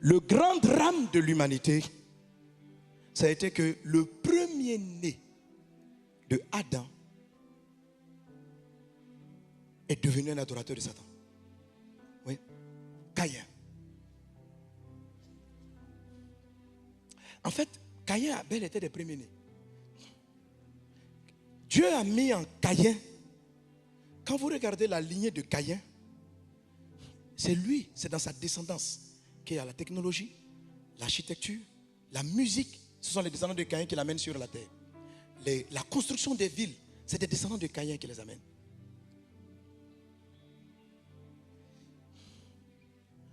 Le grand drame de l'humanité, ça a été que le premier-né de Adam est devenu un adorateur de Satan. Oui, Caïn. En fait, Caïn et Abel étaient des premiers-nés. Dieu a mis en Caïn, quand vous regardez la lignée de Caïn, c'est lui, c'est dans sa descendance qu'il y a la technologie, l'architecture, la musique. Ce sont les descendants de Caïn qui l'amènent sur la terre. La construction des villes, c'est des descendants de Caïn qui les amènent.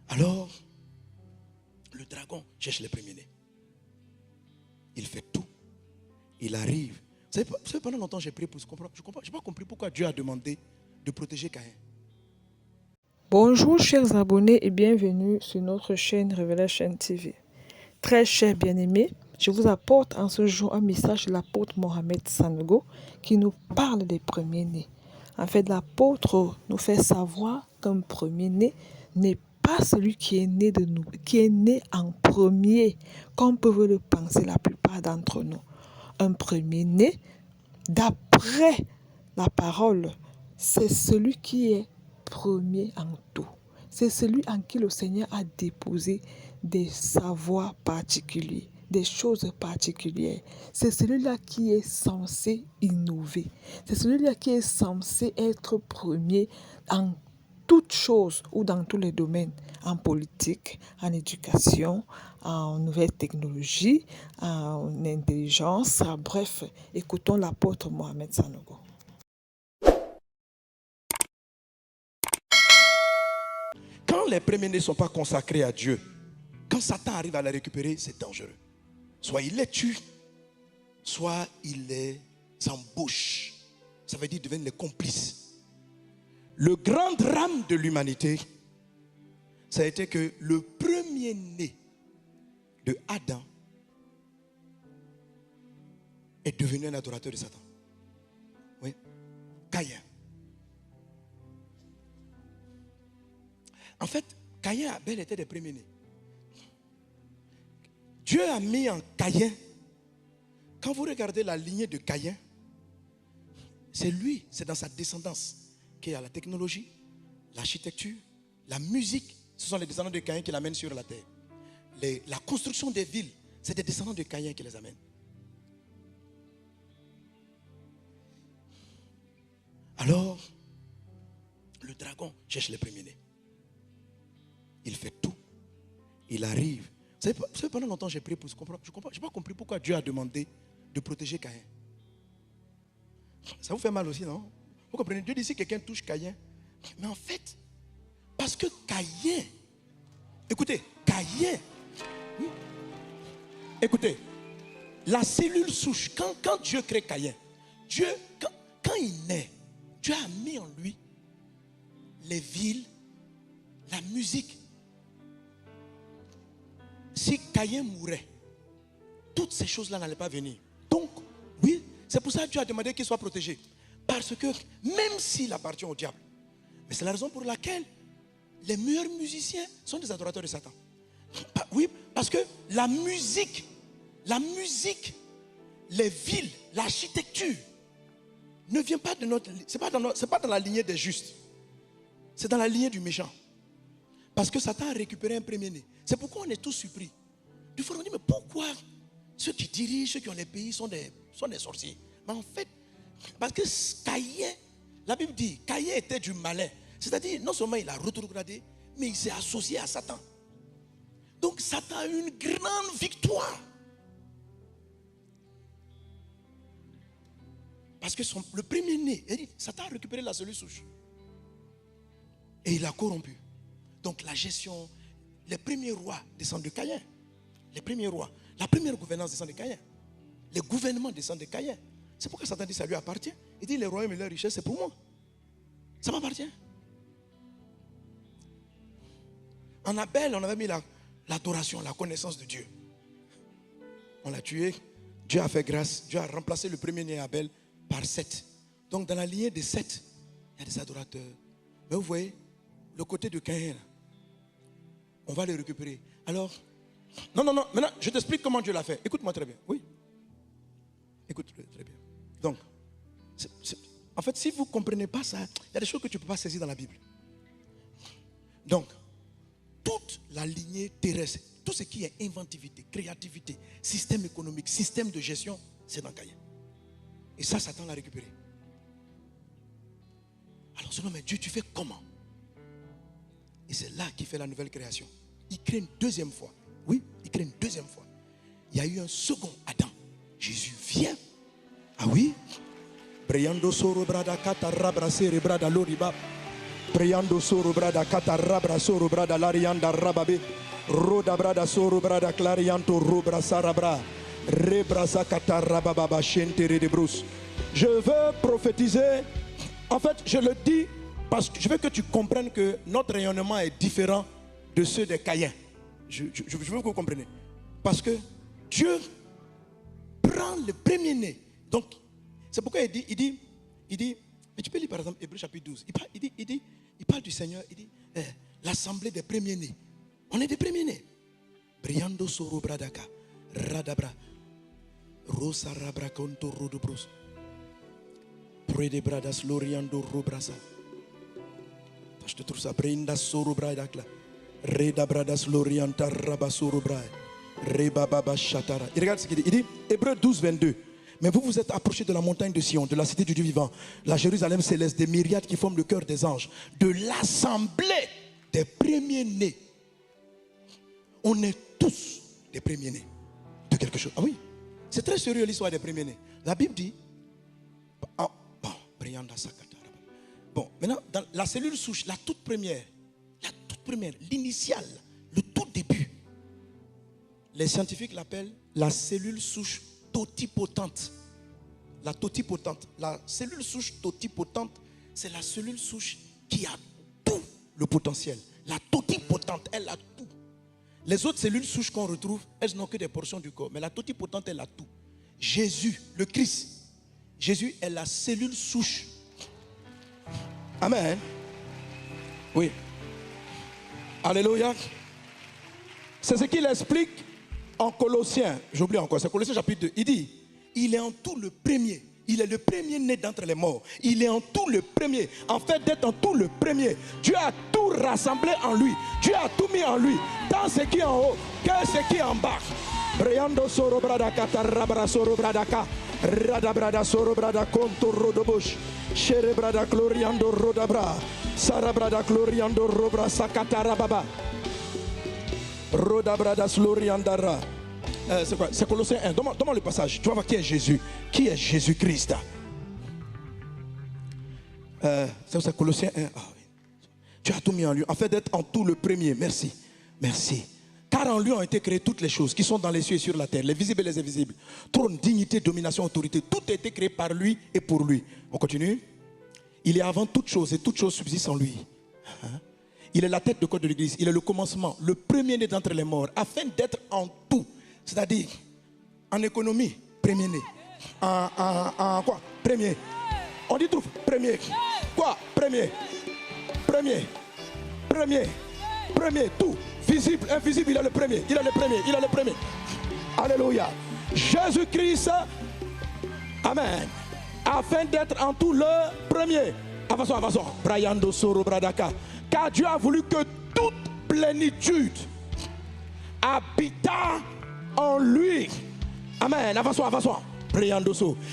Alors, le dragon cherche les premiers-nés. Il fait tout. Il arrive. Vous savez, pendant longtemps, j'ai prié pour ce comprendre. Je n'ai pas compris pourquoi Dieu a demandé de protéger Caïn. Bonjour chers abonnés et bienvenue sur notre chaîne Révélation TV. Très chers bien-aimés, je vous apporte en ce jour un message de l'apôtre Mohamed Sanogo qui nous parle des premiers-nés. En fait, l'apôtre nous fait savoir qu'un premier-né n'est pas celui qui est né de nous, qui est né en premier, comme peuvent le penser la plupart d'entre nous. Un premier-né, d'après la parole, c'est celui qui est premier en tout. C'est celui en qui le Seigneur a déposé des savoirs particuliers, des choses particulières. C'est celui-là qui est censé innover. C'est celui-là qui est censé être premier en toutes choses ou dans tous les domaines, en politique, en éducation, en nouvelles technologies, en intelligence. Bref, écoutons l'apôtre Mohamed Sanogo. Quand les premiers-nés ne sont pas consacrés à Dieu, quand Satan arrive à les récupérer, c'est dangereux. Soit il les tue, soit il les embauche. Ça veut dire qu'ils deviennent les complices. Le grand drame de l'humanité, ça a été que le premier-né de Adam est devenu un adorateur de Satan. Oui, Caïn. En fait, Caïn et Abel étaient des premiers-nés. Dieu a mis en Caïn, quand vous regardez la lignée de Caïn, c'est lui, c'est dans sa descendance qu'il y a la technologie, l'architecture, la musique. Ce sont les descendants de Caïn qui l'amènent sur la terre. La construction des villes, c'est des descendants de Caïn qui les amènent. Alors, le dragon cherche les premiers-nés. Il fait tout. Il arrive. Vous savez, pendant longtemps, j'ai prié pour ce comprendre. Je n'ai pas compris pourquoi Dieu a demandé de protéger Caïn. Ça vous fait mal aussi, non? Vous comprenez? Dieu dit si quelqu'un touche Caïn. Mais en fait, parce que Caïn, écoutez, Caïn, écoutez, la cellule souche, quand Dieu crée Caïn, Dieu, quand il naît, Dieu a mis en lui les villes, la musique. Si Caïn mourait, toutes ces choses-là n'allaient pas venir. Donc, oui, c'est pour ça que Dieu a demandé qu'il soit protégé. Parce que même s'il appartient au diable, mais c'est la raison pour laquelle les meilleurs musiciens sont des adorateurs de Satan. Oui, parce que la musique, les villes, l'architecture ne vient pas de notre... C'est pas dans la lignée des justes. C'est dans la lignée du méchant. Parce que Satan a récupéré un premier-né. C'est pourquoi on est tous surpris. Du coup, on dit, mais pourquoi ceux qui dirigent, ceux qui ont les pays sont des sorciers? Mais en fait, parce que Caïn, la Bible dit, Caïn était du malin. C'est-à-dire, non seulement il a rétrogradé, mais il s'est associé à Satan. Donc Satan a eu une grande victoire. Parce que le premier-né, Satan a récupéré la cellule souche. Et il l'a corrompu. Donc la gestion, les premiers rois descendent de Caïn. Les premiers rois, la première gouvernance descend de Caïn. Les gouvernements descendent de Caïn. C'est pourquoi Satan dit ça lui appartient. Il dit les royaumes et leurs richesses, c'est pour moi. Ça m'appartient. En Abel, on avait mis l'adoration, la connaissance de Dieu. On l'a tué. Dieu a fait grâce. Dieu a remplacé le premier-né Abel par Seth. Donc dans la lignée de Seth, il y a des adorateurs. Mais vous voyez, le côté de Caïn, on va les récupérer. Alors, non, maintenant, je t'explique comment Dieu l'a fait. Écoute-moi très bien, oui. Écoute très bien. Donc, en fait, si vous ne comprenez pas ça, il y a des choses que tu ne peux pas saisir dans la Bible. Donc, toute la lignée terrestre, tout ce qui est inventivité, créativité, système économique, système de gestion, c'est dans Caïn. Et ça, Satan l'a récupéré. Alors, selon mais Dieu, tu fais comment? Et c'est là qu'il fait la nouvelle création. Il crée une deuxième fois. Oui, il crée une deuxième fois. Il y a eu un second Adam. Jésus vient. Ah oui? Priando soro brada kata rabra sere brada loriba. Priando soro brada kata rabra soro brada larianda rababe. Roda brada soro brada clarianto robra sarabra. Rebrasa kata rababa shentere de brousse. Je veux prophétiser. En fait, je le dis parce que je veux que tu comprennes que notre rayonnement est différent de ceux des Caïns. Je veux que vous compreniez. Parce que Dieu prend le premier-né. Donc, c'est pourquoi il dit, mais tu peux lire par exemple Hébreux chapitre 12. Il parle du Seigneur, il dit, l'assemblée des premiers-nés. On est des premiers-nés. Briando soro bradaka, radabra, rosa rabra conto rodobros. Prede bradas loriando robrasa. Je te trouve ça. Brinda soro bradakla. Reda bradas lorianta rabasoro bra. Reba baba shatara. Il regarde ce qu'il dit. Il dit, Hébreux 12, 22. Mais vous vous êtes approchés de la montagne de Sion, de la cité du Dieu vivant, la Jérusalem céleste, des myriades qui forment le cœur des anges, de l'assemblée des premiers-nés. On est tous des premiers-nés de quelque chose. Ah oui, c'est très sérieux l'histoire des premiers-nés. La Bible dit, bon, maintenant, dans la cellule souche, la toute première, l'initiale, le tout début, les scientifiques l'appellent la cellule souche totipotente. La totipotente. La cellule souche totipotente, c'est la cellule souche qui a tout le potentiel. La totipotente, elle a tout. Les autres cellules souches qu'on retrouve, elles n'ont que des portions du corps. Mais la totipotente, elle a tout. Jésus, le Christ, Jésus est la cellule souche. Amen. Oui. Alléluia. C'est ce qu'il explique en Colossiens. J'oublie encore, c'est Colossiens chapitre 2. Il dit, il est en tout le premier. Il est le premier né d'entre les morts. Il est en tout le premier. En fait d'être en tout le premier, Dieu a tout rassemblé en lui. Dieu a tout mis en lui. Tant ce qui est en haut que ce qui est en bas. Briando soro brada kata rabra soro brada ka. Rada brada soro brada conto rodobosh. Shere brada gloriando rodabra. Sara brada gloriando robra sakata rababa. Roda brada sloriandara. C'est quoi? C'est Colossiens 1. Donne-moi le passage. Tu vas voir qui est Jésus. Qui est Jésus-Christ? C'est Colossiens 1. Ah, oui. Tu as tout mis en lui. En fait d'être en tout le premier. Merci. Merci. Car en lui ont été créées toutes les choses qui sont dans les cieux et sur la terre, les visibles et les invisibles. Trône, dignité, domination, autorité. Tout a été créé par lui et pour lui. On continue. Il est avant toute chose et toute chose subsiste en lui. Il est la tête de corps de l'église. Il est le commencement, le premier-né d'entre les morts, afin d'être en tout. C'est-à-dire, en économie, premier-né. En quoi? Premier. On dit tout. Premier. Quoi? Premier. Premier. Premier. Premier. Tout. Visible, invisible, il est le premier. Il est le premier. Il est le premier. Alléluia. Jésus-Christ. Amen. Afin d'être en tout le premier. Avançons. Brayando soro bradaka. Car Dieu a voulu que toute plénitude habita en lui. Amen. Avançons.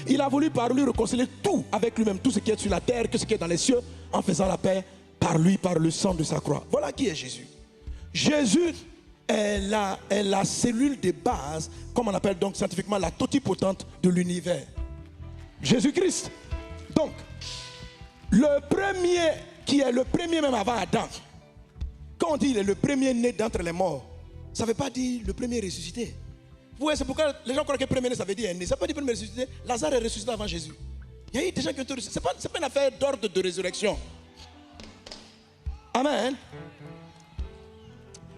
Il a voulu par lui réconcilier tout avec lui-même, tout ce qui est sur la terre, que ce qui est dans les cieux, en faisant la paix par lui, par le sang de sa croix. Voilà qui est Jésus. Jésus est la cellule de base, comme on appelle donc scientifiquement la totipotente de l'univers. Jésus-Christ. Donc, le premier qui est le premier même avant Adam, quand on dit il est le premier né d'entre les morts, ça ne veut pas dire le premier ressuscité. Vous voyez, c'est pourquoi les gens croient que le premier né, ça veut dire né. Ça ne veut pas dire premier ressuscité. Lazare est ressuscité avant Jésus. Il y a eu des gens qui ont été ressuscités. Ce n'est pas une affaire d'ordre de résurrection. Amen.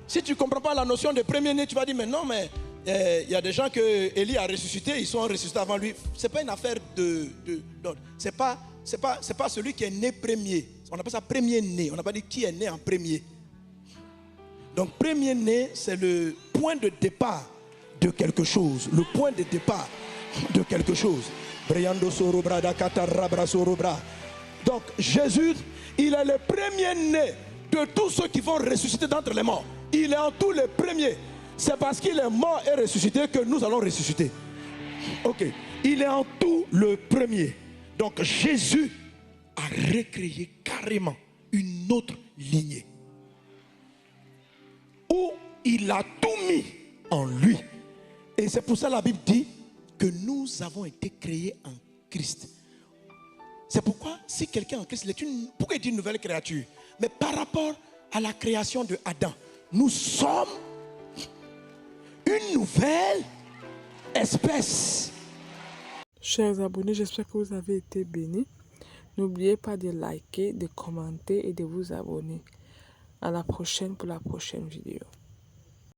Si tu ne comprends pas la notion de premier né, tu vas dire, mais non, mais il y a des gens que Élie a ressuscité, ils sont ressuscités avant lui. Ce n'est pas une affaire d'ordre. Ce n'est pas celui qui est né premier. On appelle ça premier né. On n'a pas dit qui est né en premier. Donc, premier-né, c'est le point de départ de quelque chose. Le point de départ de quelque chose. Donc, Jésus, il est le premier-né de tous ceux qui vont ressusciter d'entre les morts. Il est en tout le premier. C'est parce qu'il est mort et ressuscité que nous allons ressusciter. Ok. Il est en tout le premier. Donc, Jésus a recréé carrément une autre lignée. Où il a tout mis en lui. Et c'est pour ça que la Bible dit que nous avons été créés en Christ. C'est pourquoi si quelqu'un en Christ, pourquoi il dit une nouvelle créature? Mais par rapport à la création de Adam, nous sommes une nouvelle espèce. Chers abonnés, j'espère que vous avez été bénis. N'oubliez pas de liker, de commenter et de vous abonner. À la prochaine pour la prochaine vidéo.